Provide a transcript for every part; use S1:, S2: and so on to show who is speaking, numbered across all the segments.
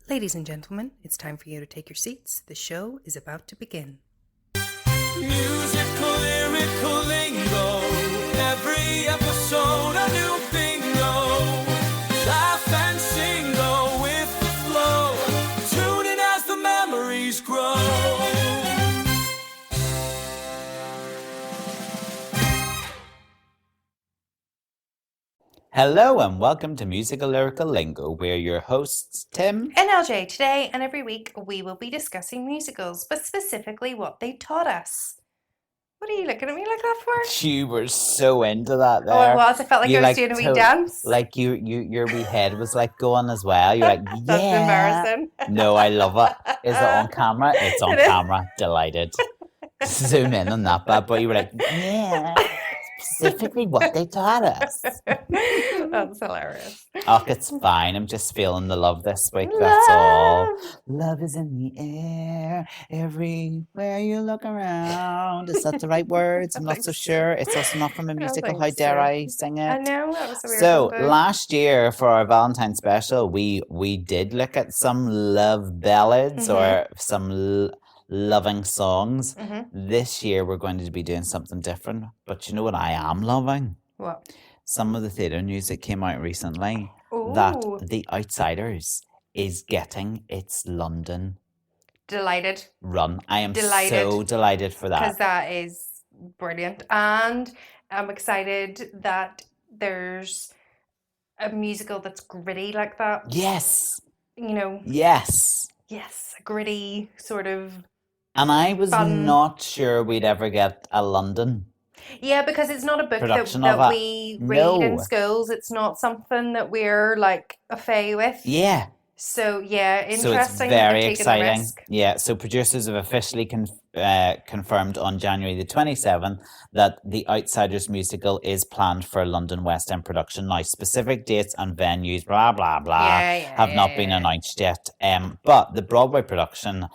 S1: Ladies and gentlemen, it's time for you to take your seats. The show is about to begin.
S2: Musical lyrical lingo. Every episode a new bingo. Laugh and sing, go with the flow. Tune in as the memories grow.
S3: Hello and welcome to Musical Lyrical Lingo. We're your hosts, Tim
S1: And LJ, today and every week we will be discussing musicals, but specifically what they taught us. What are you looking at me like that for?
S3: You were so into that there.
S1: Oh, I was. I felt like
S3: You
S1: I was doing a wee dance.
S3: Like your wee head was like going as well. You're like, yeah.
S1: That's embarrassing.
S3: No, I love it. Is it on camera? It's on camera. Delighted. Zoom in on that bad boy. You were like, yeah. Specifically what they taught us.
S1: That's hilarious.
S3: Oh, it's fine. I'm just feeling the love this week. That's all. Love is in the air, everywhere you look around. Is that the right words? I'm not so sure. It's also not from a musical. How dare I sing it?
S1: I know, that was a weird
S3: So
S1: one,
S3: last year for our Valentine's special, we did look at some love ballads or some loving songs. This year we're going to be doing something different. But you know what I am loving?
S1: What?
S3: Some of the theatre news that came out recently that The Outsiders is getting its London
S1: Delighted.
S3: run. I am so delighted for that.
S1: Because that is brilliant. And I'm excited that there's a musical that's gritty like that.
S3: Yes.
S1: You know?
S3: Yes.
S1: Yes, a gritty sort of.
S3: And I was
S1: fun.
S3: not sure we'd ever get a London.
S1: Yeah, because it's not a book
S3: Production
S1: that
S3: of
S1: we read in schools. It's not something that we're like a fait with.
S3: Yeah.
S1: So yeah, interesting.
S3: So it's very exciting. Yeah. So producers have officially confirmed on January the 27th that the Outsiders musical is planned for a London West End production. Now, specific dates and venues, blah blah blah, have not been announced yet. But the Broadway production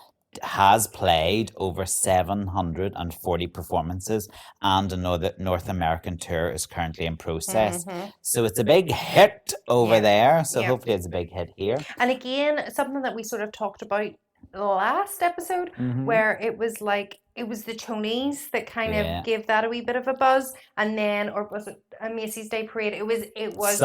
S3: has played over 740 performances, and another North American tour is currently in process. So it's a big hit over there. So hopefully it's a big hit here. And
S1: again, something that we sort of talked about last episode, where it was the Tonys that kind of gave that a wee bit of a buzz, and then, or was it a Macy's Day Parade? It was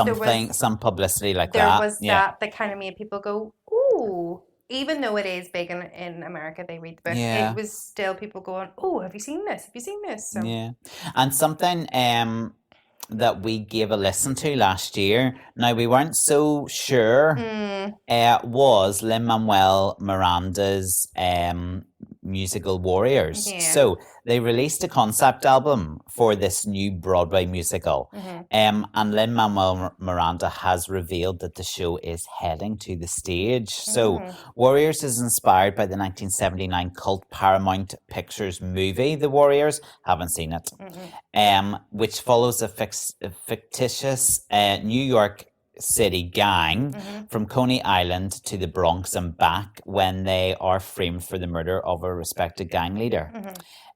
S3: some publicity like
S1: there
S3: that.
S1: There was that kind of made people go, ooh. Even though it is big in America, they read the book. It was still people going, "Oh, have you seen this? Have you seen this?" So.
S3: Yeah, and something that we gave a listen to last year. Now we weren't so sure. Was Lin-Manuel Miranda's musical Warriors. So they released a concept album for this new Broadway musical. And Lin-Manuel Miranda has revealed that the show is heading to the stage. So Warriors is inspired by the 1979 cult Paramount Pictures movie, The Warriors. Haven't seen it. Which follows a fictitious New York City gang from Coney Island to the Bronx and back when they are framed for the murder of a respected gang leader.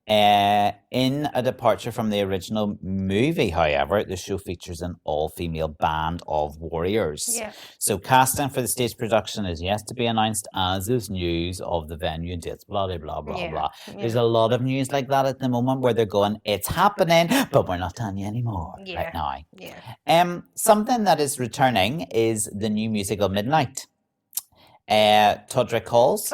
S3: In a departure from the original movie, however, the show features an all-female band of warriors. So casting for the stage production is yet to be announced, as is news of the venue and dates, blah, blah, blah, blah, blah. There's a lot of news like that at the moment where they're going, it's happening, but we're not telling you anymore right now. Something that is returning is the new musical Midnight. Todrick Hall's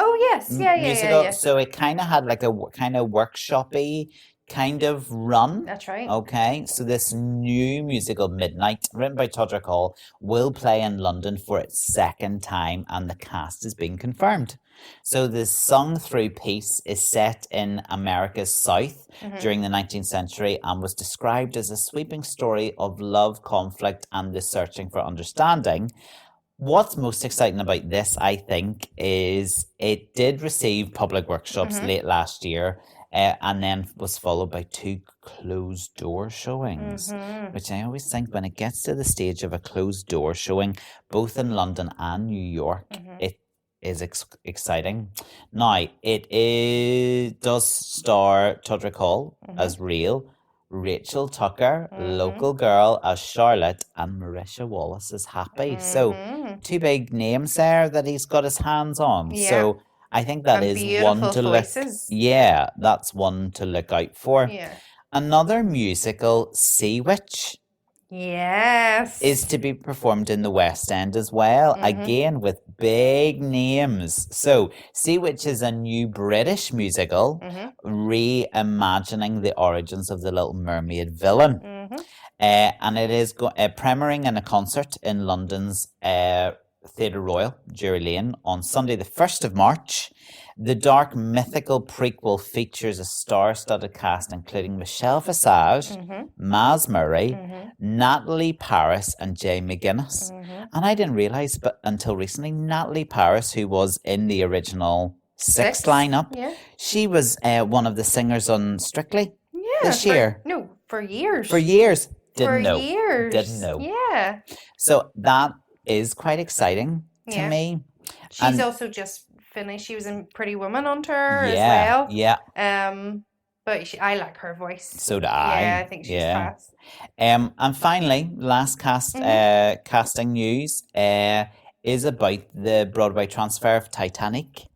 S3: musical.
S1: Yeah.
S3: So it kind of had like a kind of workshop-y kind of run.
S1: That's right.
S3: Okay, so this new musical Midnight, written by Todrick Hall, will play in London for its second time, and the cast is being confirmed. So the sung-through piece is set in America's South during the 19th century and was described as a sweeping story of love, conflict, and the searching for understanding. What's most exciting about this, I think, is it did receive public workshops late last year and then was followed by 2 closed-door showings, which I always think when it gets to the stage of a closed-door showing, both in London and New York, it is exciting. Now, it does star Todrick Hall as Rachel Tucker, local girl, as Charlotte, and Marisha Wallace as Happy. So 2 big names there that he's got his hands on.
S1: Yeah.
S3: So I think that
S1: And
S3: is
S1: beautiful
S3: one to
S1: voices.
S3: look. Yeah, that's one to look out for.
S1: Yeah.
S3: Another musical, Sea Witch,
S1: Yes.
S3: is to be performed in the West End as well, again with big names. So, Sea Witch is a new British musical reimagining the origins of the Little Mermaid villain. And it is premiering in a concert in London's Theatre Royal, Drury Lane, on Sunday the 1st of March. The dark mythical prequel features a star-studded cast including Michelle Visage, Maz Murray, Natalie Paris, and Jay McGuinness. And I didn't realise, but until recently, Natalie Paris, who was in the original Six lineup, she was one of the singers on Strictly this year.
S1: For years.
S3: For years.
S1: Didn't know. Yeah.
S3: So that is quite exciting to me.
S1: She's also just finished. She was in Pretty Woman on tour as well.
S3: Yeah.
S1: But I like her voice.
S3: So do I.
S1: Yeah, I think she's fast.
S3: And finally, last casting news is about the Broadway transfer of Titanic.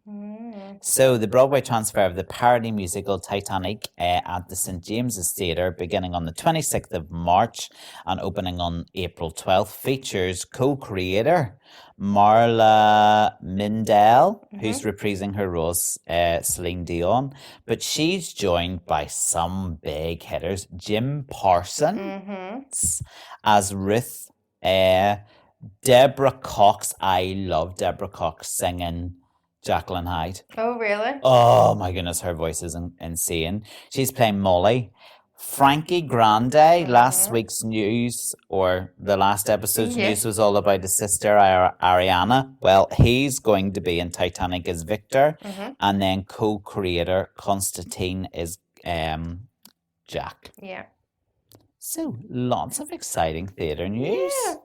S3: So the Broadway transfer of the parody musical Titanic at the St. James's Theatre beginning on the 26th of March and opening on April 12th features co-creator Marla Mindell, who's reprising her role as Celine Dion, but she's joined by some big hitters. Jim Parsons as Ruth, Deborah Cox. I love Deborah Cox singing Jacqueline Hyde.
S1: Oh, really?
S3: Oh, my goodness, her voice is insane. She's playing Molly. Frankie Grande, last week's news, or the last episode's news was all about his sister, Ariana. Well, he's going to be in Titanic as Victor, and then co-creator Constantine is Jack.
S1: Yeah.
S3: So, lots of exciting theatre news.
S1: Yeah,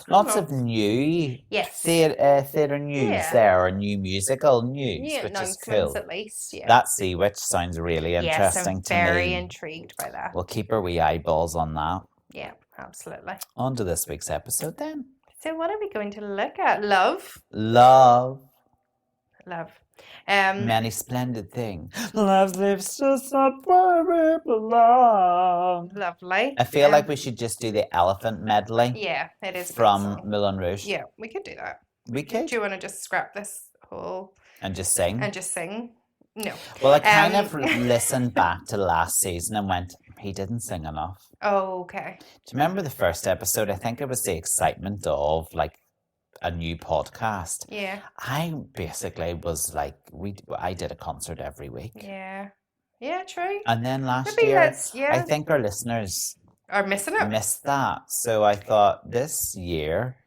S3: lots of new theatre news there, or new musical news, which is cool.
S1: At least,
S3: That Sea Witch sounds really interesting to me.
S1: I'm very intrigued by that.
S3: We'll keep our wee eyeballs on that.
S1: Yeah, absolutely.
S3: On to this week's episode then.
S1: So what are we going to look at? Love.
S3: Many splendid things. Love lives just up where it belongs.
S1: Lovely.
S3: I feel like we should just do the elephant medley.
S1: Yeah, it is
S3: from Moulin Rouge.
S1: Yeah, we could do that.
S3: We could.
S1: Do you want to just scrap this whole
S3: and just sing?
S1: No.
S3: Well, I kind of listened back to last season and went, he didn't sing enough.
S1: Oh, okay.
S3: Do you remember the first episode? I think it was the excitement of like a new podcast.
S1: Yeah.
S3: I basically was like, I did a concert every week.
S1: Yeah. Yeah, true.
S3: And then last year, I think our listeners
S1: are missing it.
S3: Missed that. So I thought this year,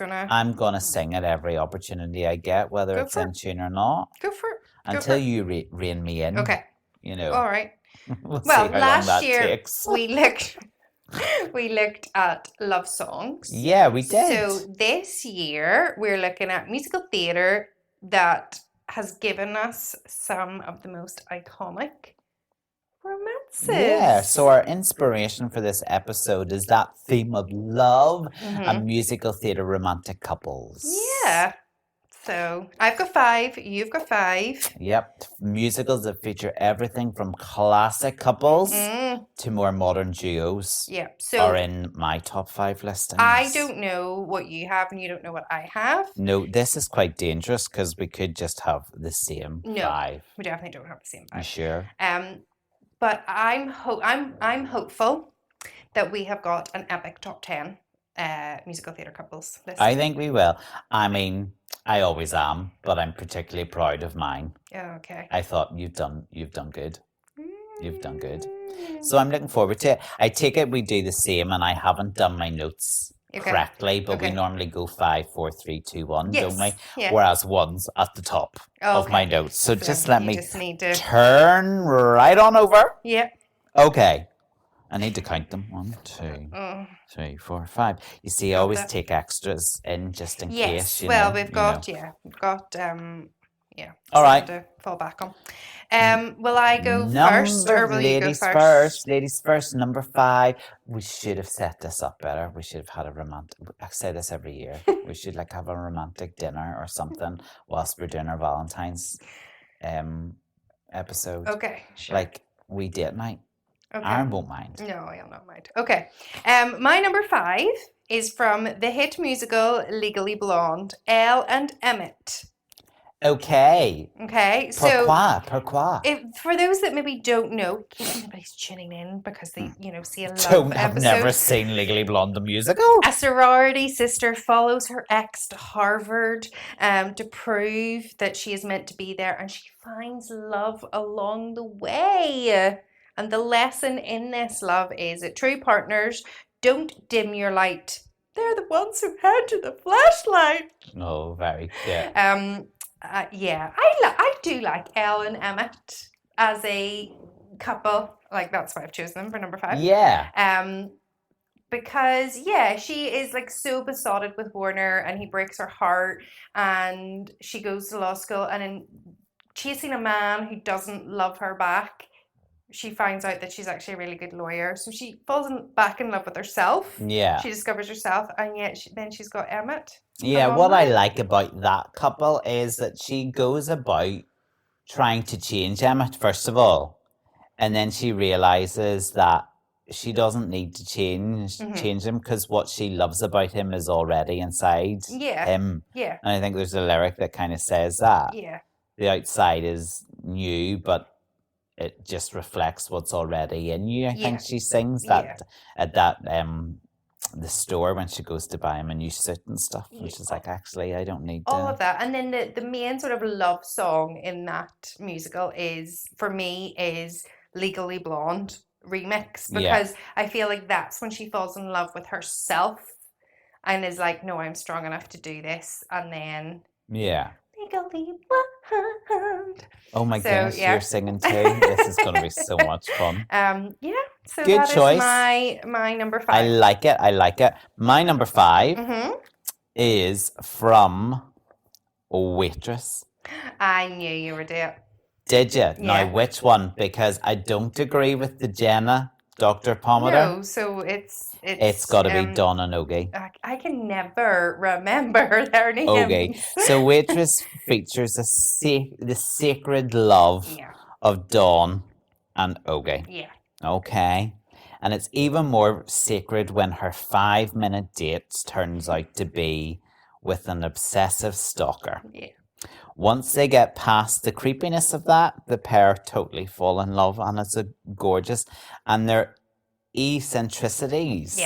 S3: I'm gonna sing at every opportunity I get, whether it's in tune or not.
S1: Go for it.
S3: Until you rein me in.
S1: Okay.
S3: You know.
S1: All right.
S3: Well,
S1: last year we looked at love songs.
S3: Yeah, we did.
S1: So this year we're looking at musical theatre that has given us some of the most iconic romances.
S3: Yeah, so our inspiration for this episode is that theme of love and musical theatre romantic couples.
S1: Yeah. So I've got 5, you've got 5.
S3: Yep, musicals that feature everything from classic couples to more modern duos.
S1: Yeah, so
S3: are in my top 5 listings.
S1: I don't know what you have, and you don't know what I have.
S3: No, this is quite dangerous because we could just have the same 5.
S1: We definitely don't have the same 5.
S3: You sure?
S1: But I'm hopeful that we have got an epic top 10 musical theatre couples list.
S3: I think we will. I mean, I always am, but I'm particularly proud of mine.
S1: Oh, okay.
S3: I thought you've done good. You've done good. So I'm looking forward to it. I take it we do the same, and I haven't done my notes correctly, but we normally go 5, 4, 3, 2, 1, don't we?
S1: Yeah.
S3: Whereas 1's at the top of my notes. So just let me turn right on over.
S1: Yeah.
S3: Okay. I need to count them. 1, 2, 3, 4, 5. You see, I always take extras in just in case.
S1: We've got Yeah.
S3: All right.
S1: To fall back on. Will I go first or will you go first?
S3: Ladies first. Number 5. We should have set this up better. We should have had a romantic. I say this every year. We should have a romantic dinner or something whilst we're doing our Valentine's episode.
S1: Okay, sure.
S3: We date night.
S1: Okay.
S3: Aaron won't mind.
S1: No, I'll not mind. Okay. My number 5 is from the hit musical Legally Blonde, Elle and Emmett.
S3: Okay.
S1: So
S3: Pourquoi?
S1: For those that maybe don't know, in case anybody's tuning in because they, see a love
S3: I've
S1: episode.
S3: never seen Legally Blonde the musical.
S1: A sorority sister follows her ex to Harvard to prove that she is meant to be there, and she finds love along the way. And the lesson in this love is that true partners don't dim your light. They're the ones who head to the flashlight.
S3: Oh, very cute.
S1: I do like Elle and Emmett as a couple. That's why I've chosen them for number 5.
S3: Yeah.
S1: Because she is so besotted with Warner, and he breaks her heart, and she goes to law school, and in chasing a man who doesn't love her back, she finds out that she's actually a really good lawyer. So she falls back in love with herself.
S3: Yeah.
S1: She discovers herself, and yet then she's got Emmett.
S3: Yeah, what I like about that couple is that she goes about trying to change Emmett, first of all. And then she realizes that she doesn't need to change him because what she loves about him is already inside him.
S1: Yeah.
S3: And I think there's a lyric that kind of says that.
S1: Yeah.
S3: The outside is new, but it just reflects what's already in you. I think she sings that at the store when she goes to buy him a new suit and stuff. And she's like, actually, I don't need
S1: all of that. And then the main sort of love song in that musical is Legally Blonde remix, because I feel like that's when she falls in love with herself and is like, no, I'm strong enough to do this. And then Legally Blonde.
S3: Oh my gosh, you're singing too. This is going to be so much fun.
S1: So
S3: good
S1: that
S3: choice.
S1: Is my number 5.
S3: I like it. My number 5 is from Waitress.
S1: I knew you would do it.
S3: Did you? Yeah. Now, which one? Because I don't agree with the Jenna Dr. Pomander.
S1: No, so
S3: it's got to be Dawn and Ogie.
S1: I can never remember their names.
S3: Ogie. So Waitress features the sacred love of Dawn and Ogie.
S1: Yeah.
S3: Okay. And it's even more sacred when her 5-minute date turns out to be with an obsessive stalker.
S1: Yeah.
S3: Once they get past the creepiness of that, the pair totally fall in love, and it's gorgeous. And their eccentricities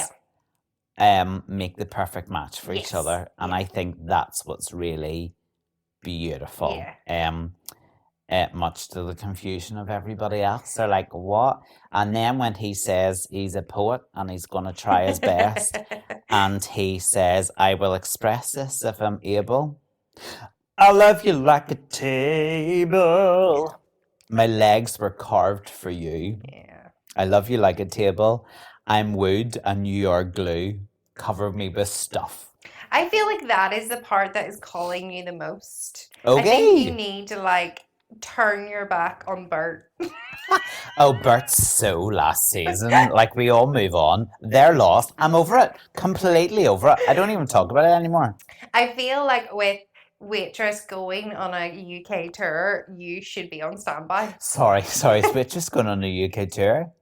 S3: make the perfect match for each other. And I think that's what's really beautiful.
S1: Yeah.
S3: Much to the confusion of everybody else. They're like, what? And then when he says he's a poet and he's going to try his best, and he says, I will express this if I'm able. I love you like a table. My legs were carved for you.
S1: Yeah.
S3: I love you like a table. I'm wood and you are glue. Cover me with stuff.
S1: I feel like that is the part that is calling you the most.
S3: Okay.
S1: I think you need to turn your back on Bert.
S3: Oh, Bert's so last season. We all move on. They're lost. I'm over it. Completely over it. I don't even talk about it anymore.
S1: I feel like with Waitress going on a UK tour, you should be on standby.
S3: Sorry. Is Waitress going on a UK tour?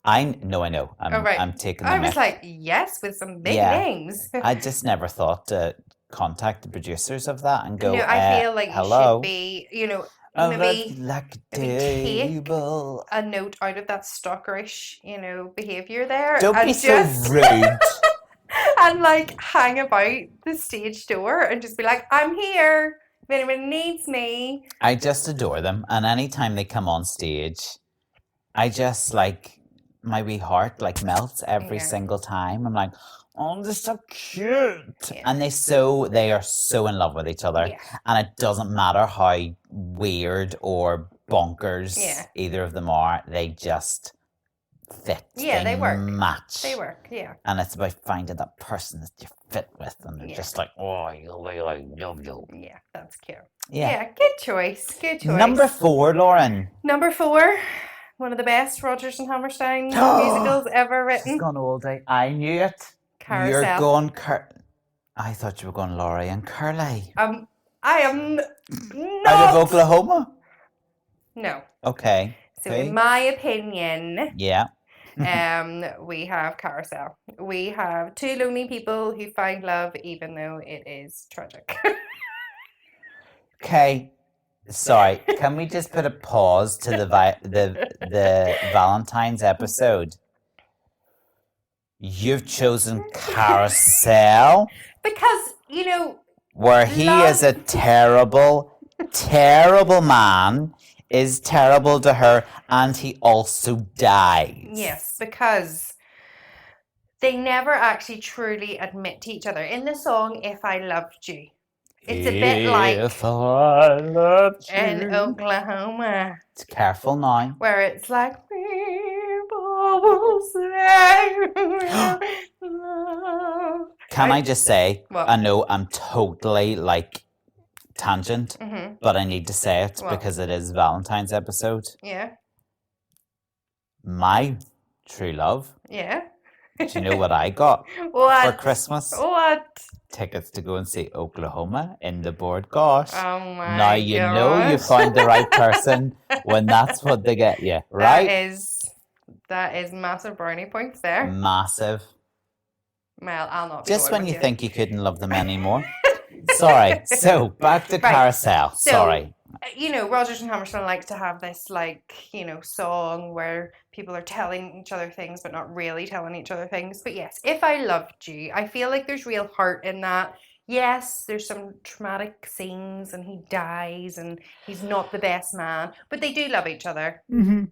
S3: I know. I'm taking the
S1: I was like, yes, with some big names.
S3: I just never thought to contact the producers of that and go,
S1: no, I feel like
S3: hello.
S1: You should be,
S3: maybe take
S1: a note out of that stalkerish, behaviour there.
S3: Don't be so rude.
S1: And hang about the stage door and just be like, I'm here if anyone needs me.
S3: I just adore them, and anytime they come on stage, I just my wee heart melts every single time. I'm like, oh, they're so cute. And they are so in love with each other. And it doesn't matter how weird or bonkers either of them are, they just fit.
S1: Yeah, they work.
S3: Match.
S1: They work, yeah.
S3: And it's about finding that person that you fit with, and they're just like, oh, I love you.
S1: Yeah, that's cute. Yeah, good choice. Good choice.
S3: Number 4, Lauren.
S1: Number 4, one of the best Rodgers and Hammerstein musicals ever written.
S3: She's gone all day. I knew it.
S1: Carousel.
S3: You're going I thought you were going Laurie and Curly.
S1: I am not.
S3: Out of Oklahoma?
S1: No.
S3: Okay.
S1: So in my opinion,
S3: yeah.
S1: We have Carousel. We have two lonely people who find love even though it is tragic.
S3: Okay. Sorry, can we just put a pause to the Valentine's episode? You've chosen Carousel
S1: because, you know,
S3: where he is a terrible, terrible man, is terrible to her, and he also dies.
S1: Yes, because they never actually truly admit to each other. In the song If I Loved You, it's a bit like
S3: If I loved you.
S1: in Oklahoma.
S3: Careful now.
S1: Where it's like, people will say love.
S3: Can I just say,
S1: What?
S3: I know I'm totally tangent, but I need to say it
S1: What?
S3: because it is Valentine's episode.
S1: Yeah.
S3: My true love.
S1: Yeah.
S3: Do you know what I got
S1: What?
S3: for Christmas?
S1: What?
S3: Tickets to go and see Oklahoma in the board. Gosh.
S1: Oh my
S3: Now you know you found the right person when that's what they get you, right?
S1: That is massive brownie points there.
S3: Massive.
S1: Well, I'll not.
S3: Just when you think you couldn't love them anymore. Sorry. So back to Carousel.
S1: So,
S3: sorry.
S1: You know, Rodgers and Hammerstein likes to have this, song where people are telling each other things but not really telling each other things. But yes, If I Loved You, I feel like there's real heart in that. Yes, there's some traumatic scenes and he dies and he's not the best man, but they do love each other.
S3: Mm-hmm.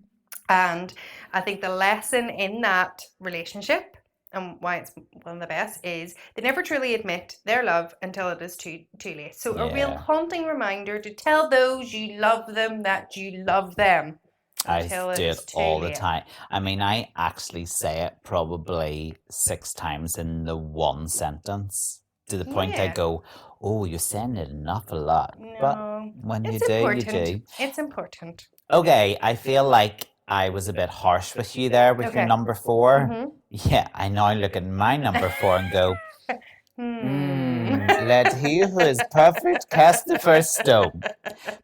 S1: And I think the lesson in that relationship and why it's one of the best is they never truly admit their love until it is too late. So a real haunting reminder to tell those you love them that you love them.
S3: I do it all the time. I mean, I actually say it probably 6 times in the one sentence to the point I go, oh, you're saying it an awful lot. No, but when you do, you do.
S1: It's important.
S3: Okay, I feel like I was a bit harsh with you there with your number 4.
S1: Mm-hmm.
S3: Yeah, I now look at my number 4 and go, let he who is perfect cast the first stone.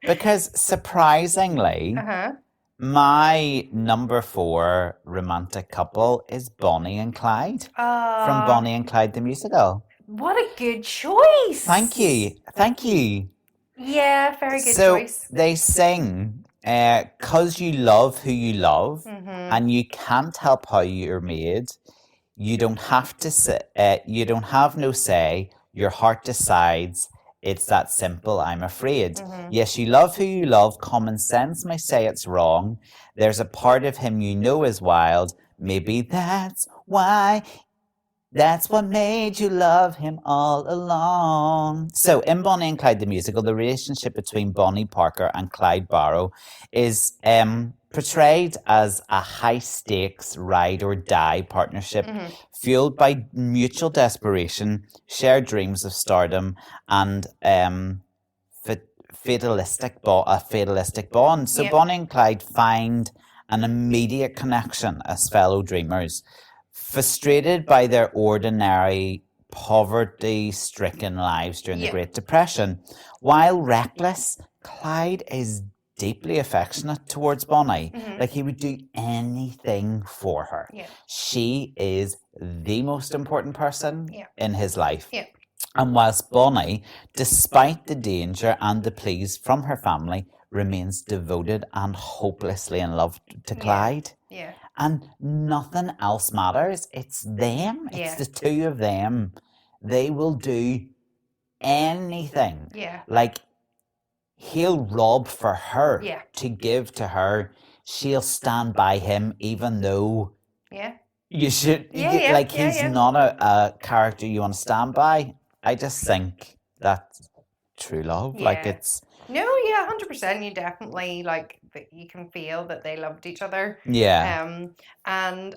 S3: Because surprisingly, my number 4 romantic couple is Bonnie and Clyde from Bonnie and Clyde the musical.
S1: What a good choice.
S3: Thank you.
S1: Yeah, very good choice.
S3: So they sing, 'cause you love who you love, and you can't help how you're made. You don't have to say, you don't have no say. Your heart decides. It's that simple, I'm afraid. Yes, you love who you love. Common sense may say it's wrong. There's a part of him you know is wild. Maybe that's why. That's what made you love him all along. So in Bonnie and Clyde the musical, the relationship between Bonnie Parker and Clyde Barrow is portrayed as a high-stakes ride-or-die partnership fueled by mutual desperation, shared dreams of stardom, and a fatalistic bond. So Bonnie and Clyde find an immediate connection as fellow dreamers. Frustrated by their ordinary, poverty-stricken lives during the Great Depression. While reckless, Clyde is deeply affectionate towards Bonnie. Like he would do anything for her. She is the most important person in his life. And whilst Bonnie, despite the danger and the pleas from her family, remains devoted and hopelessly in love to Clyde. And nothing else matters. It's them. It's the two of them. They will do anything. Like, he'll rob for her to give to her. She'll stand by him even though you should. He's not a character you want to stand by. I just think that true love. Like
S1: Yeah.
S3: it's
S1: 100%. You definitely like that. You can feel that they loved each other. And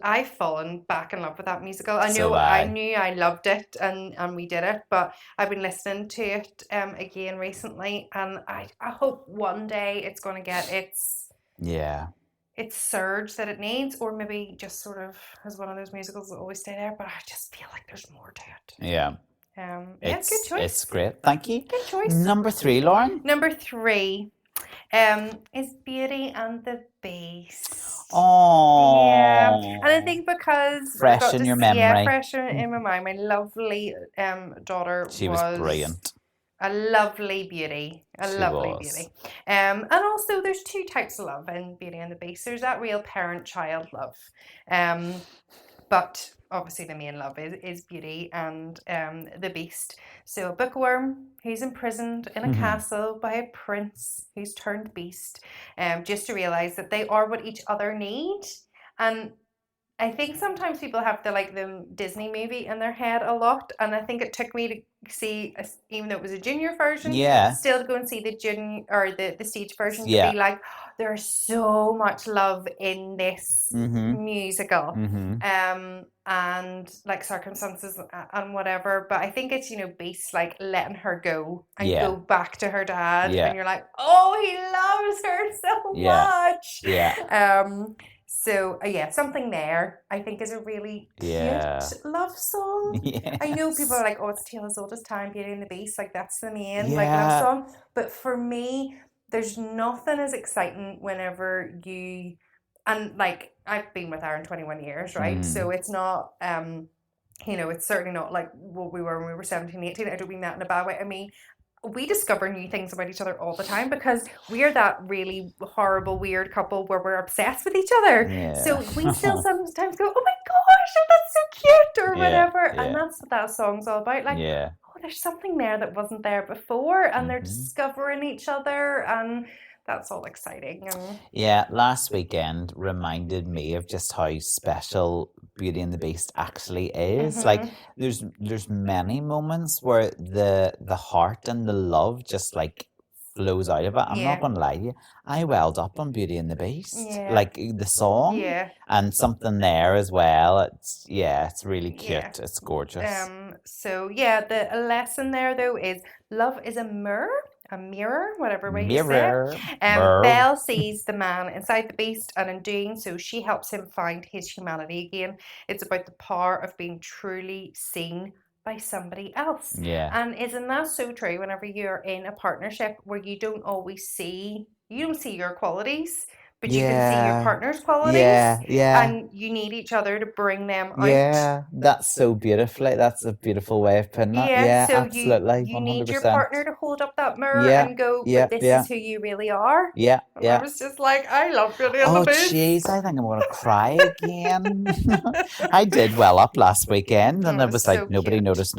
S1: I've fallen back in love with that musical. I
S3: So
S1: know
S3: have
S1: I
S3: I.
S1: knew I loved it, and we did it, but I've been listening to it again recently, and I hope one day it's going to get its surge that it needs, or maybe just sort of as one of those musicals that always stay there. But I just feel like there's more to it.
S3: Yeah.
S1: Good choice.
S3: It's great. Thank you.
S1: Good choice.
S3: Number 3, Lauren.
S1: Number 3 is Beauty and the Beast.
S3: Oh.
S1: Yeah. And I think because
S3: fresh in your memory.
S1: Yeah, fresh in my mind. My lovely daughter
S3: She was brilliant.
S1: A lovely beauty. Beauty. And also there's 2 types of love in Beauty and the Beast. There's that real parent-child love. But obviously the main love is Beauty and the Beast. So a bookworm who's imprisoned in a castle by a prince who's turned beast, just to realise that they are what each other need. And I think sometimes people have the Disney movie in their head a lot, and I think it took me to see, even though it was a junior version, still to go and see the junior or the stage version to be like, there's so much love in this musical, and like circumstances and whatever. But I think it's Beast like letting her go and go back to her dad, and you're like, oh, he loves her so much. So something there I think is a really cute love song. Yes. I know people are like, oh, it's Tale as Old as Time, Beauty and the Beast, like that's the main like love song. But for me, there's nothing as exciting whenever you, and like I've been with Aaron 21 years, right? So it's not it's certainly not like what we were when we were 17, 18. I don't mean that in a bad way. I mean, we discover new things about each other all the time because we're that really horrible, weird couple where we're obsessed with each other. Yeah. So we still sometimes go, oh my gosh, that's so cute, or whatever. And that's what that song's all about. Like, oh, there's something there that wasn't there before, and they're discovering each other, and that's all exciting.
S3: Last weekend reminded me of just how special Beauty and the Beast actually is. Like there's many moments where the heart and the love just like flows out of it. I'm not gonna lie to you, I welled up on Beauty and the Beast, like the song, and something there as well. It's really cute. It's gorgeous.
S1: So the lesson there though is love is a mirror, whatever way you say it. Belle sees the man inside the beast, and in doing so, she helps him find his humanity again. It's about the power of being truly seen by somebody else. And isn't that so true? Whenever you're in a partnership where you don't see your qualities, but you can see your partner's qualities, and you need each other to bring them out.
S3: That's so beautifully. That's a beautiful way of putting it. So absolutely.
S1: You
S3: 100%.
S1: need your partner to hold up that mirror and go, but this is who you really are. I was just like, I love Beauty and the Beast.
S3: Oh, jeez, I think I'm going to cry again. I did well up last weekend, and it was like, nobody noticed.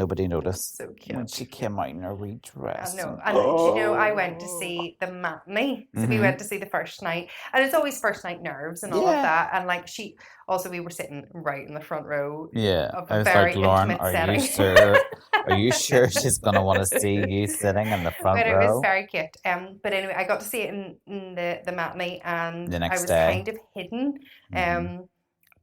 S1: So cute.
S3: When she came out in her wee dress.
S1: I know. And I went to see the matinee. So we went to see the first night. And it's always first night nerves and all of that. And like we were sitting right in the front row of a very intimate setting.
S3: Are you sure she's going to want to see you sitting in the front row?
S1: It was very cute. But anyway, I got to see it in the matinee, and
S3: the next
S1: I was
S3: day.
S1: kind of hidden.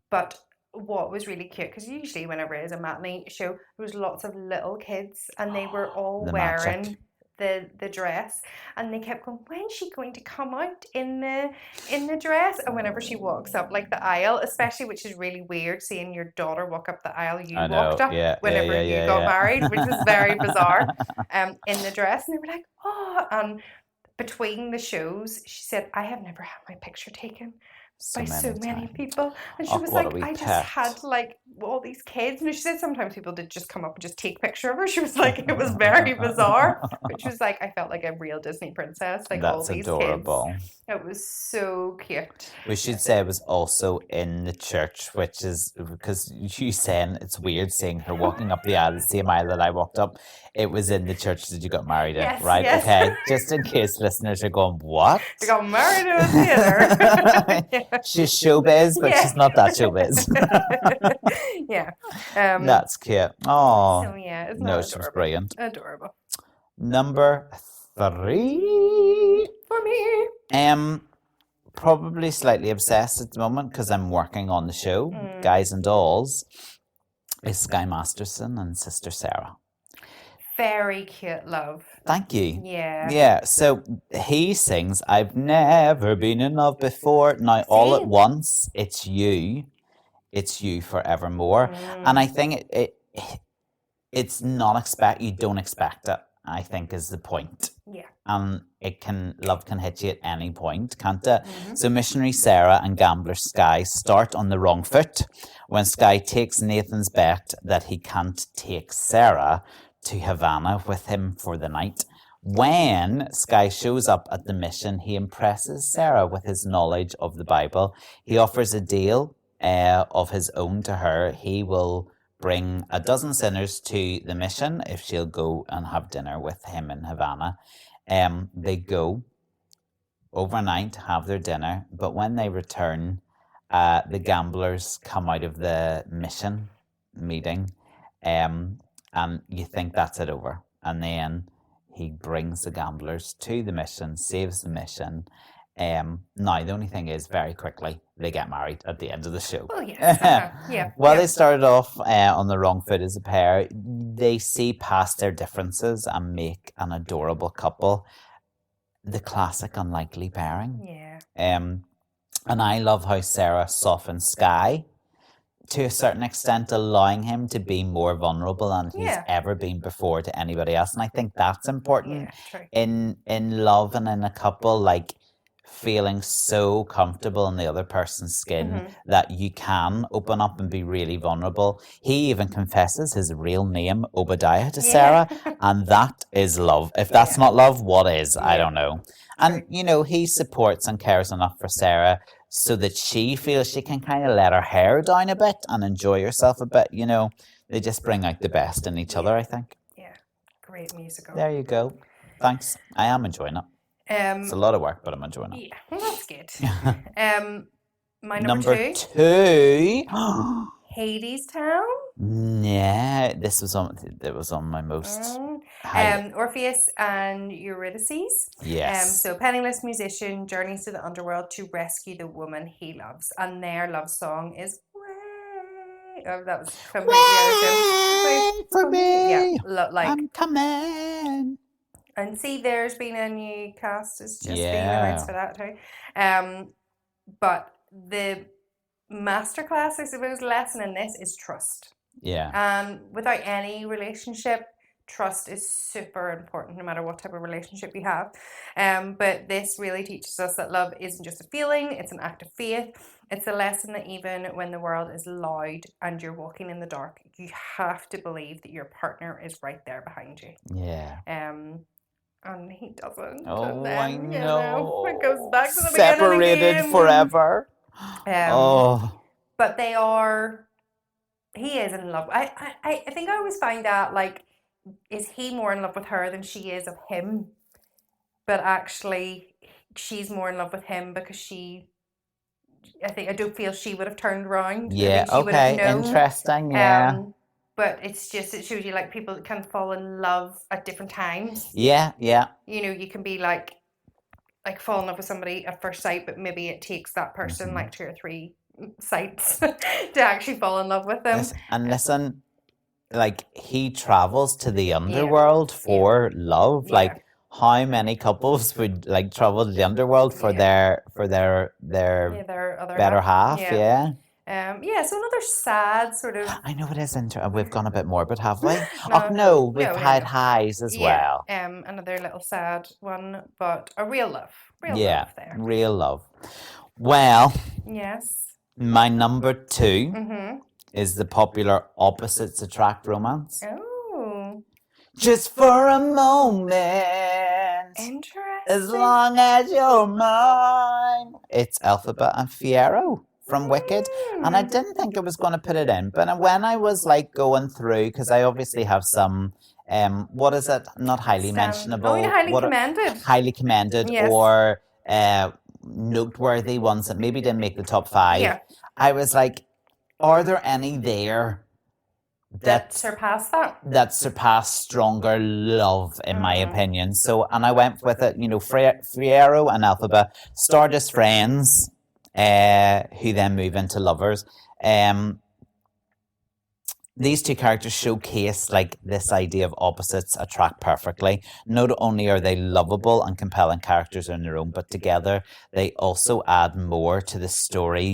S1: But what was really cute, because usually whenever it is a matinee show, there was lots of little kids, and they were all wearing the dress, and they kept going, when's she going to come out in the dress? And whenever she walks up like the aisle, especially, which is really weird, seeing your daughter walk up the aisle you walked up whenever you got married, which was very bizarre, in the dress, and they were like, oh. And between the shows, she said, I have never had my picture taken by so many people. And she was like, I just had like all these kids. And she said sometimes people did just come up and just take a picture of her. She was like, it was very bizarre. But she was like, I felt like a real Disney princess. Like all these
S3: adorable.
S1: Kids. It was so cute.
S3: We should say it was also in the church, which is because you saying it's weird seeing her walking up the aisle, the same aisle that I walked up. It was in the church that you got married in, right? Yes. Okay, just in case listeners are going, what?
S1: You got married in a theater.
S3: She's showbiz, but she's not that showbiz.
S1: Yeah.
S3: That's cute. Oh.
S1: So yeah, it's
S3: no, she was brilliant.
S1: Adorable.
S3: Number 3.
S1: For me.
S3: Probably slightly obsessed at the moment because I'm working on the show, Guys and Dolls, is Sky Masterson and Sister Sarah.
S1: Very cute, love.
S3: Thank you.
S1: Yeah.
S3: Yeah, so he sings, I've never been in love before. Now, all at once, it's you forevermore. And I think it's not you don't expect it, I think, is the point.
S1: Yeah.
S3: And love can hit you at any point, can't it? So missionary Sarah and gambler Sky start on the wrong foot when Sky takes Nathan's bet that he can't take Sarah to Havana with him for the night. When Sky shows up at the mission, he impresses Sarah with his knowledge of the Bible. He offers a deal of his own to her. He will bring 12 sinners to the mission if she'll go and have dinner with him in Havana. They go overnight, have their dinner, but when they return, the gamblers come out of the mission meeting, and you think that's it over. And then he brings the gamblers to the mission, saves the mission. Now, the only thing is, very quickly, they get married at the end of the show.
S1: Oh, yes. Yeah.
S3: While they started off on the wrong foot as a pair, they see past their differences and make an adorable couple. The classic unlikely pairing.
S1: Yeah.
S3: And I love how Sarah softens Sky to a certain extent, allowing him to be more vulnerable than he's ever been before to anybody else. And I think that's important in love and in a couple, like feeling so comfortable in the other person's skin that you can open up and be really vulnerable. He even confesses his real name, Obadiah, to Sarah, and that is love. If that's not love, what is? I don't know. And, you know, he supports and cares enough for Sarah so that she feels she can kind of let her hair down a bit and enjoy herself a bit. You know, they just bring out the best in each other, I think.
S1: Yeah, great musical.
S3: There you go. Thanks. I am enjoying it. It's a lot of work, but I'm enjoying it.
S1: Yeah, well, that's good. My number 2.
S3: 2.
S1: Hadestown.
S3: Yeah, this was on my most
S1: Orpheus and Eurydice.
S3: Yes.
S1: So penniless musician journeys to the underworld to rescue the woman he loves, and their love song is "Way." Oh, that was completely
S3: Wait for me.
S1: Yeah,
S3: I'm coming.
S1: And see, there's been a new cast. It's just been announced for that too. But the masterclass, I suppose, lesson in this is trust.
S3: Yeah.
S1: And without any relationship, trust is super important, no matter what type of relationship you have. But this really teaches us that love isn't just a feeling; it's an act of faith. It's a lesson that even when the world is loud and you're walking in the dark, you have to believe that your partner is right there behind you.
S3: Yeah.
S1: And he doesn't.
S3: Oh,
S1: and then,
S3: I know.
S1: It goes back to the
S3: separated
S1: beginning
S3: forever.
S1: But they are. He is in love. I think I always find that, like, is he more in love with her than she is of him? But actually, she's more in love with him because I don't feel she would have turned around.
S3: Yeah. Okay. Interesting. Yeah.
S1: But it shows you, like, people can fall in love at different times.
S3: Yeah, yeah.
S1: You know, you can be like fall in love with somebody at first sight, but maybe it takes that person like 2 or 3 sights to actually fall in love with them.
S3: Listen, like, he travels to the underworld for love. Yeah. Like, how many couples would like travel to the underworld for their other better half? Yeah.
S1: So another sad sort of.
S3: I know it is. We've gone a bit morbid, have we? We've had highs as well.
S1: Another little sad one, but a real love. Real love there.
S3: Real love. Well.
S1: Yes.
S3: My number 2 is the popular opposites attract romance.
S1: Oh.
S3: Just for a moment.
S1: Interesting.
S3: As long as you're mine. It's Alphabet and Fiyero from Wicked, and I didn't think I was going to put it in, but when I was like going through, because I obviously have some, what is it? Not highly mentionable.
S1: Highly commended.
S3: Highly commended, yes. Or noteworthy ones that maybe didn't make the top 5. Yeah. I was like, are there any there
S1: that surpassed that.
S3: That surpassed stronger love, in my opinion. So, and I went with it, Fiyero and Elphaba, start as friends, who then move into lovers. These two characters showcase like this idea of opposites attract perfectly. Not only are they lovable and compelling characters in their own, but together they also add more to the story,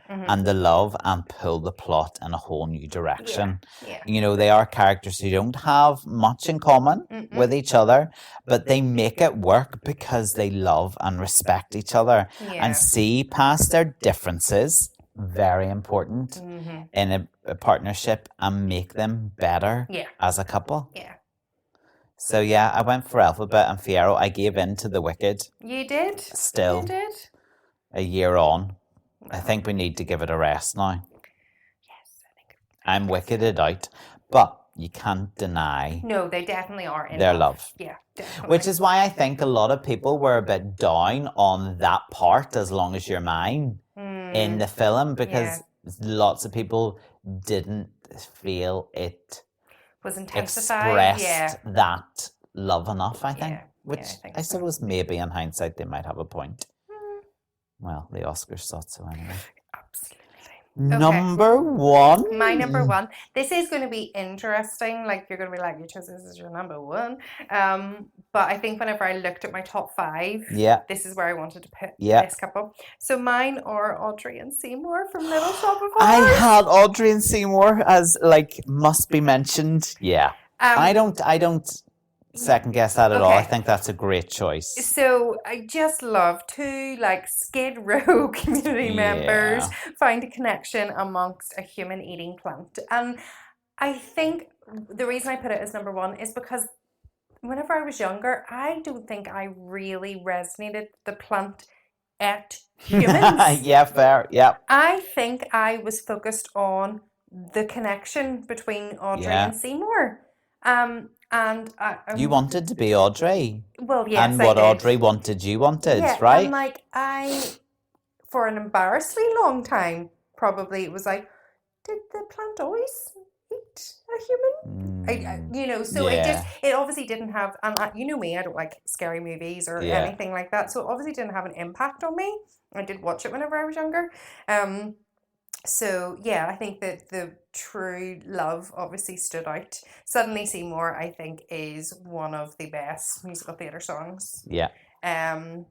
S3: and the love, and pull the plot in a whole new direction.
S1: Yeah.
S3: They are characters who don't have much in common with each other, but they make it work because they love and respect each other and see past their differences. Very important in a partnership, and make them better as a couple.
S1: Yeah.
S3: So I went for Elphaba and Fiyero. I gave in to the Wicked.
S1: You did?
S3: Still.
S1: You did?
S3: A year on. I think we need to give it a rest now.
S1: Yes, I think
S3: I'm wickeded out, but you can't deny.
S1: No, they definitely are in
S3: their love.
S1: Yeah, definitely.
S3: Which is why I think a lot of people were a bit down on that part, As Long As You're Mine, in the film, because lots of people didn't feel it
S1: was intensified.
S3: Expressed that love enough, I think. Which
S1: I think
S3: suppose maybe in hindsight they might have a point. Well, the Oscars thought so anyway.
S1: Absolutely.
S3: Number one.
S1: My number one. This is going to be interesting. Like, you're going to be like, you chose this as your number one. But I think whenever I looked at my top 5, this is where I wanted to put this couple. So mine are Audrey and Seymour from Little Shop of Horrors.
S3: I had Audrey and Seymour as must be mentioned. Yeah. I don't second guess that at all. I think that's a great choice.
S1: So I just love to Skid Row community members find a connection amongst a human eating plant. And I think the reason I put it as number one is because whenever I was younger, I don't think I really resonated the plant ate humans.
S3: Yeah, fair. Yeah.
S1: I think I was focused on the connection between Audrey and Seymour. And
S3: you wanted to be Audrey.
S1: Well, yes,
S3: and what Audrey wanted, you wanted, right?
S1: And I, for an embarrassingly long time, probably it was like, did the plant always eat a human? So it obviously didn't have, and you know me, I don't like scary movies or anything like that. So it obviously didn't have an impact on me. I did watch it whenever I was younger. So I think that the true love obviously stood out. Suddenly Seymour, I think, is one of the best musical theatre songs.
S3: Yeah.
S1: And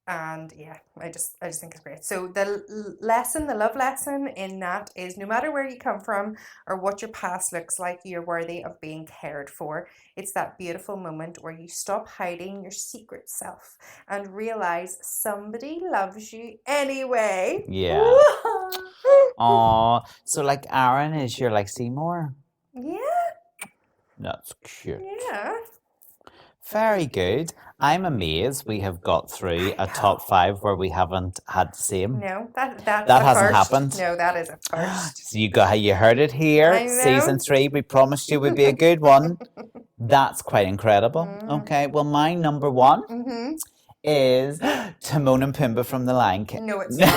S1: I just think it's great. So the love lesson in that is, no matter where you come from or what your past looks like, you're worthy of being cared for. It's that beautiful moment where you stop hiding your secret self and realize somebody loves you anyway.
S3: Yeah. Aw, so Aaron is your Seymour?
S1: Yeah.
S3: That's cute.
S1: Yeah.
S3: Very good. I'm amazed we have got through a top 5 where we haven't had the same.
S1: No, that
S3: hasn't happened.
S1: No, that is a first.
S3: So you heard it here. Season 3, we promised you would be a good one. That's quite incredible. Okay, well, my number one is Timon and Pumbaa from The Lion King.
S1: No, it's not.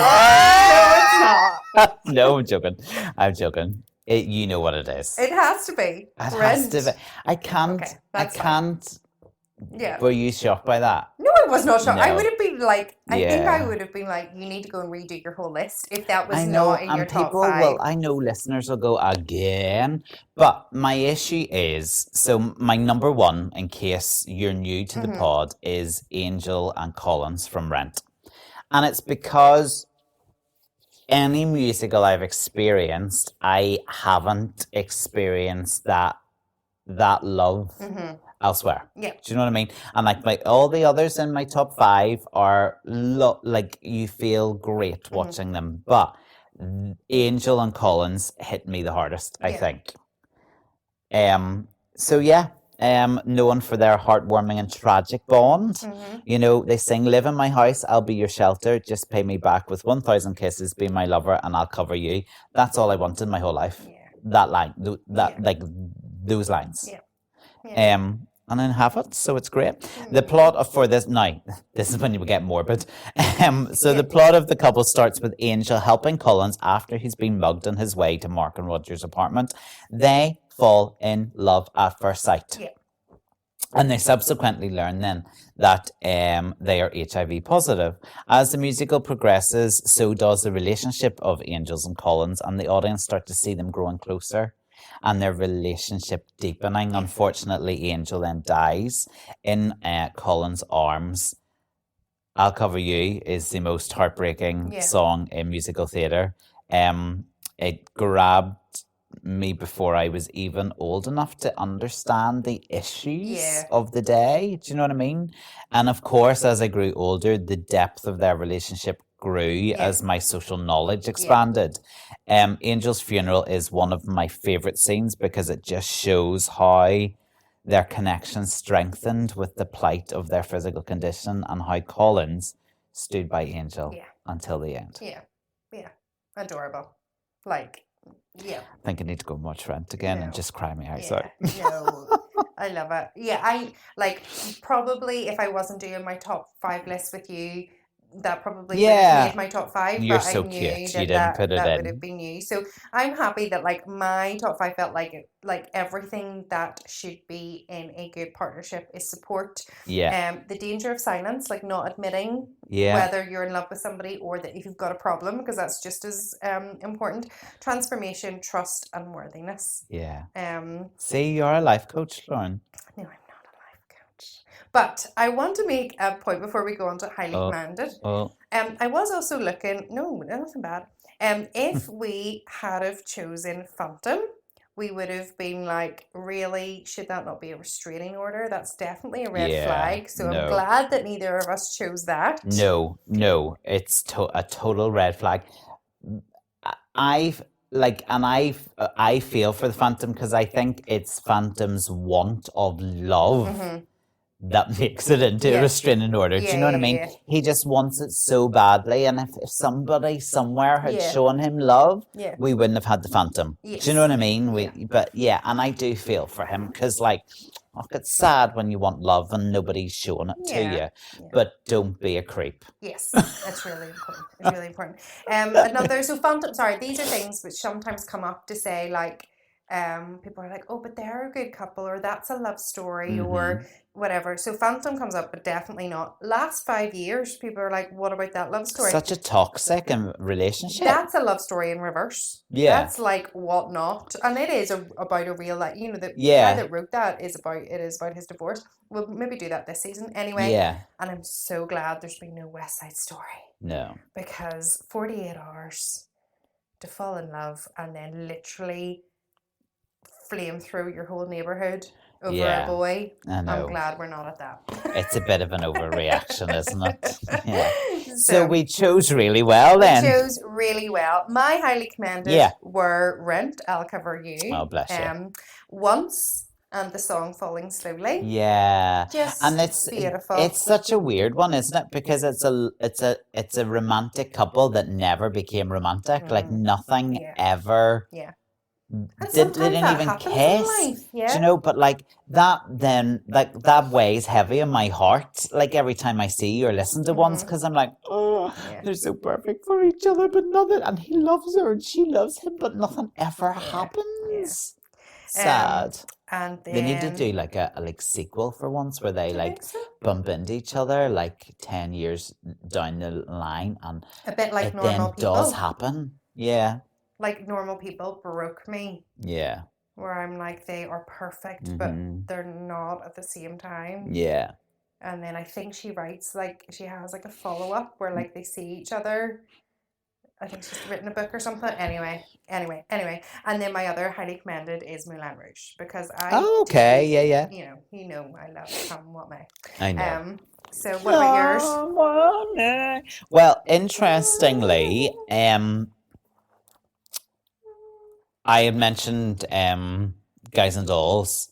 S1: No, it's not.
S3: No, I'm joking. You know what it is.
S1: It has to be.
S3: It has to be. I can't.
S1: Okay,
S3: I can't.
S1: Yeah.
S3: Were you shocked by that?
S1: No, I was not shocked.
S3: No.
S1: I would have been like, I think I would have been like, you need to go and redo your whole list if that was not in your top 5.
S3: Well, I know listeners will go again, but my issue is, so my number one, in case you're new to the pod, is Angel and Collins from Rent. And it's because any musical I've experienced, I haven't experienced that love elsewhere.
S1: Yeah.
S3: Do you know what I mean? And all the others in my top 5 are you feel great watching them, but Angel and Collins hit me the hardest, I think. Known for their heartwarming and tragic bond. They sing, live in my house, I'll be your shelter, just pay me back with 1,000 kisses, be my lover, and I'll cover you. That's all I wanted my whole life. That line, those lines. and inhabit, so it's great. The plot for this, now, this is when you get morbid. The plot of the couple starts with Angel helping Collins after he's been mugged on his way to Mark and Roger's apartment. They fall in love at first sight.
S1: Yeah.
S3: And they subsequently learn then that they are HIV positive. As the musical progresses, so does the relationship of Angels and Collins, and the audience start to see them growing closer and their relationship deepening. Unfortunately, Angel then dies in Collins' arms. I'll Cover You is the most heartbreaking song in musical theatre. It grabbed me before I was even old enough to understand the issues of the day. Do you know what I mean? And of course, as I grew older, the depth of their relationship grew as my social knowledge expanded. Angel's funeral is one of my favorite scenes because it just shows how their connection strengthened with the plight of their physical condition and how Collins stood by Angel until the end.
S1: Yeah. Adorable. Like, yeah.
S3: I think I need to go and watch Rent again and just cry my eyes out.
S1: No, I love it. Yeah, I like probably if I wasn't doing my top 5 list with you, that probably would have made my top 5.
S3: You're
S1: but
S3: so
S1: I knew
S3: cute.
S1: that
S3: You didn't put it
S1: that
S3: in.
S1: would have been you. So I'm happy that like my top 5 felt like everything that should be in a good partnership is support.
S3: Yeah.
S1: The danger of silence, like not admitting whether you're in love with somebody or that if you've got a problem, because that's just as important. Transformation, trust, and worthiness.
S3: Yeah. See, you're a life coach, Lauren.
S1: No, I'm not a life coach. But I want to make a point before we go on to highly commanded. I was also looking, no, nothing bad. If we had have chosen Phantom, we would have been like, really, should that not be a restraining order? That's definitely a red flag. So I'm glad that neither of us chose that.
S3: No, it's a total red flag. I feel for the Phantom because I think it's Phantom's want of love that makes it into a restraining order. Do you know what I mean? He just wants it so badly, and if somebody somewhere had shown him love, we wouldn't have had the Phantom. Do you know what I mean? And I do feel for him because, like, it's sad when you want love and nobody's showing it to you, but don't be a creep.
S1: Yes, it's really important. It's really important. So Phantom, sorry, these are things which sometimes come up to say, like, people are like, oh, but they're a good couple, or that's a love story, or whatever. So Phantom comes up, but definitely not. Last 5 years, people are like, what about that love story?
S3: Such a toxic relationship.
S1: That's a love story in reverse.
S3: Yeah.
S1: That's like what not. And it is about a real, like, you know, the guy that wrote that is about his divorce. We'll maybe do that this season anyway.
S3: Yeah.
S1: And I'm so glad there's been no West Side Story.
S3: No.
S1: Because 48 hours to fall in love and then literally flame through your whole neighborhood over a boy.
S3: I know.
S1: I'm glad we're not at that.
S3: It's a bit of an overreaction, isn't it? Yeah. So we chose really well then.
S1: We chose really well. My highly commended were Rent, I'll Cover You.
S3: Oh, bless you.
S1: Once, and the song Falling Slowly.
S3: Yeah.
S1: Just
S3: and it's
S1: beautiful.
S3: It's such a weird one, isn't it? Because it's a romantic couple that never became romantic. Like nothing ever.
S1: Yeah.
S3: They didn't even kiss. Do you know? But like that weighs heavy on my heart. Like every time I see or listen to ones, because I'm like, they're so perfect for each other, but nothing. And he loves her and she loves him, but nothing ever happens. Sad.
S1: And then,
S3: they need to do like a sequel for once where they like bump into each other like 10 years down the line, and
S1: a bit like
S3: it
S1: Normal
S3: then
S1: People.
S3: Does happen. Yeah.
S1: Like Normal People broke me.
S3: Yeah.
S1: Where I'm like, they are perfect, but they're not at the same time.
S3: Yeah.
S1: And then I think she writes, like, she has like a follow-up where like they see each other. I think she's written a book or something. Anyway. And then my other highly commended is Moulin Rouge, because I You know I love Come What May.
S3: I know.
S1: So what about yours?
S3: Well, interestingly, I had mentioned Guys and Dolls,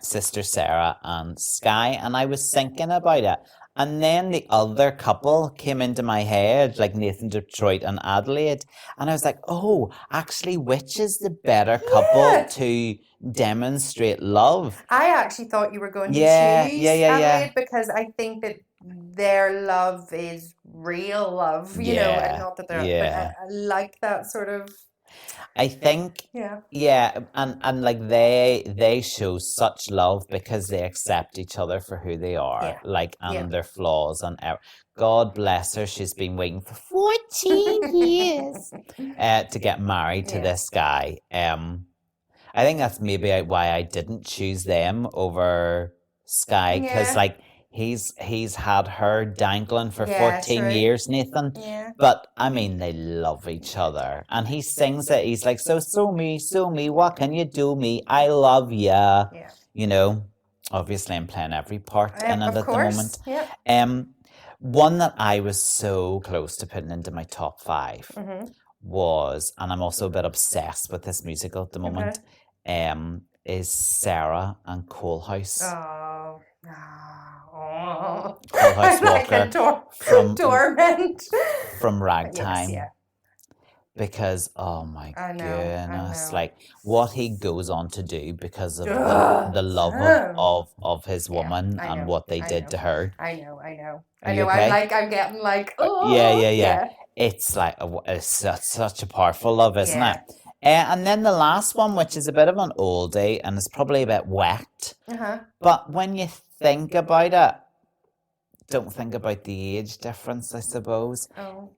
S3: Sister Sarah and Sky, and I was thinking about it. And then the other couple came into my head, like Nathan Detroit and Adelaide. And I was like, oh, actually, which is the better couple to demonstrate love?
S1: I actually thought you were going to choose Adelaide because I think that their love is real love, you know, and not that they're, but I like that sort of.
S3: I think, and like they show such love because they accept each other for who they are, like, and their flaws, and God bless her, she's been waiting for 14 years to get married to this guy. I think that's maybe why I didn't choose them over Sky, because like he's had her dangling for 14 years, Nathan. But I mean, they love each other, and he sings it. He's like, so me, what can you do me? I love ya. You know, obviously I'm playing every part in it at the moment. One that I was so close to putting into my top 5 was, and I'm also a bit obsessed with this musical at the moment, is Sarah and Coalhouse. Coalhouse Walker from
S1: Torment
S3: from Ragtime. Because oh my goodness, like what he goes on to do because of the love of his woman and what they did to her.
S1: I know.
S3: Okay?
S1: I'm getting like, oh
S3: yeah. It's like it's such a powerful love, isn't it? And then the last one, which is a bit of an oldie and it's probably a bit wet, but when you think about it, don't think about the age difference, I suppose.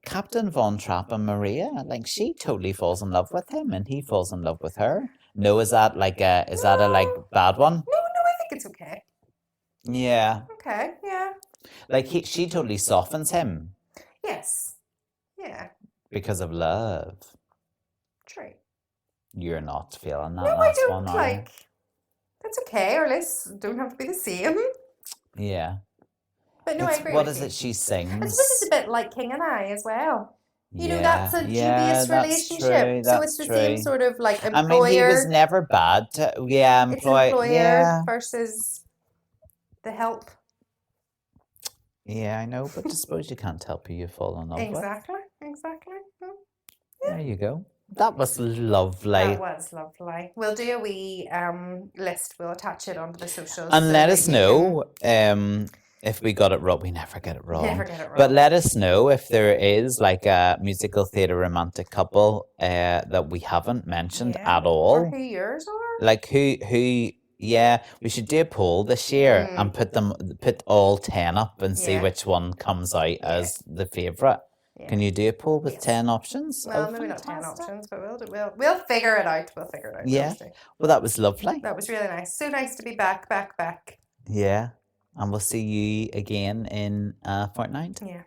S3: Captain Von Trapp and Maria, like she totally falls in love with him and he falls in love with her. No, is that like a bad one?
S1: No, I think it's okay.
S3: Yeah.
S1: Okay, yeah.
S3: Like she totally softens him.
S1: Yes. Yeah.
S3: Because of love.
S1: True.
S3: You're not feeling that
S1: no,
S3: last
S1: I
S3: one,
S1: don't, like, that's okay, or let's don't have to be the same.
S3: Yeah.
S1: But no, I agree
S3: what
S1: with
S3: is
S1: you.
S3: it she sings?
S1: I suppose it's a bit like King and I as well. You know, that's a dubious relationship. So it's the same sort of like employer. I mean,
S3: he was never bad to,
S1: employer versus the help.
S3: Yeah, I know, but I suppose you can't help who you fall in love with.
S1: Exactly.
S3: There you go. That was lovely.
S1: We'll do a wee list. We'll attach it onto the socials.
S3: And let us know if we got it wrong. We never get it wrong. But let us know if there is like a musical theatre romantic couple that we haven't mentioned at all.
S1: Or who yours are.
S3: Like who we should do a poll this year and put all 10 up and see which one comes out as the favourite. Yeah. Can you do a poll with 10 options?
S1: Well, maybe not 10 options, but we'll figure it out.
S3: Yeah. Well, that was lovely.
S1: That was really nice. So nice to be back.
S3: Yeah. And we'll see you again in a fortnight.
S1: Yeah.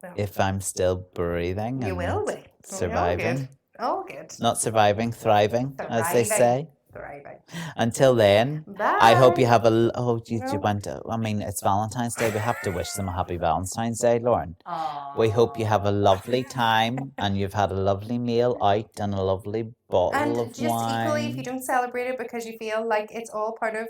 S1: Well,
S3: if I'm still breathing.
S1: You will be.
S3: Surviving.
S1: All good.
S3: Not surviving, thriving, as they say.
S1: Thriving.
S3: Until then,
S1: bye.
S3: I hope you have it's Valentine's Day. We have to wish them a happy Valentine's Day, Lauren.
S1: Aww.
S3: We hope you have a lovely time and you've had a lovely meal out and a lovely bottle of wine.
S1: And just equally, if you don't celebrate it because you feel like it's all part of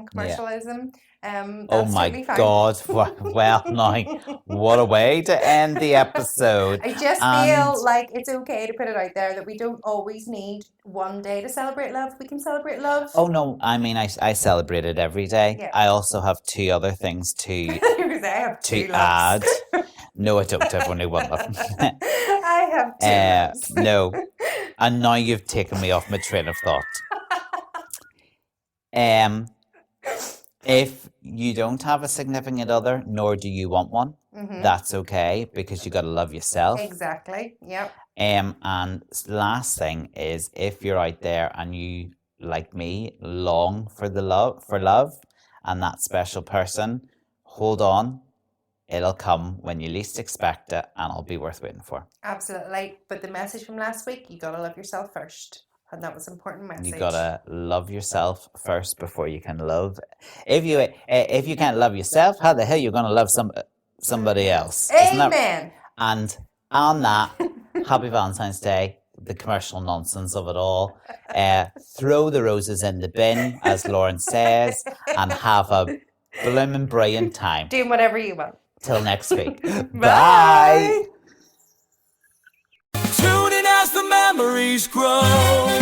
S1: commercialism, that's
S3: oh my
S1: totally fine.
S3: God. Well, now, what a way to end the episode.
S1: I just feel like it's okay to put it out there that we don't always need one day to celebrate love. We can celebrate love.
S3: Oh, no. I mean, I celebrate it every day. Yeah. I also have 2 other things to add. No, I don't. I've only one left.
S1: I have 2
S3: No. And now you've taken me off my train of thought. If you don't have a significant other, nor do you want one, that's okay, because you got to love yourself.
S1: Exactly. Yep.
S3: And last thing is, if you're out there and you, like me, long for love, and that special person, hold on. It'll come when you least expect it, and it'll be worth waiting for.
S1: Absolutely. But the message from last week, you got to love yourself first. And that was an important message.
S3: You gotta love yourself first before you can love. If you can't love yourself, how the hell are you gonna love somebody else?
S1: Amen.
S3: And on that, happy Valentine's Day. The commercial nonsense of it all. Throw the roses in the bin, as Lauren says, and have a blooming brilliant time.
S1: Doing whatever you want.
S3: Till next week.
S1: Bye.
S3: Bye.
S2: Tune in as the memories grow.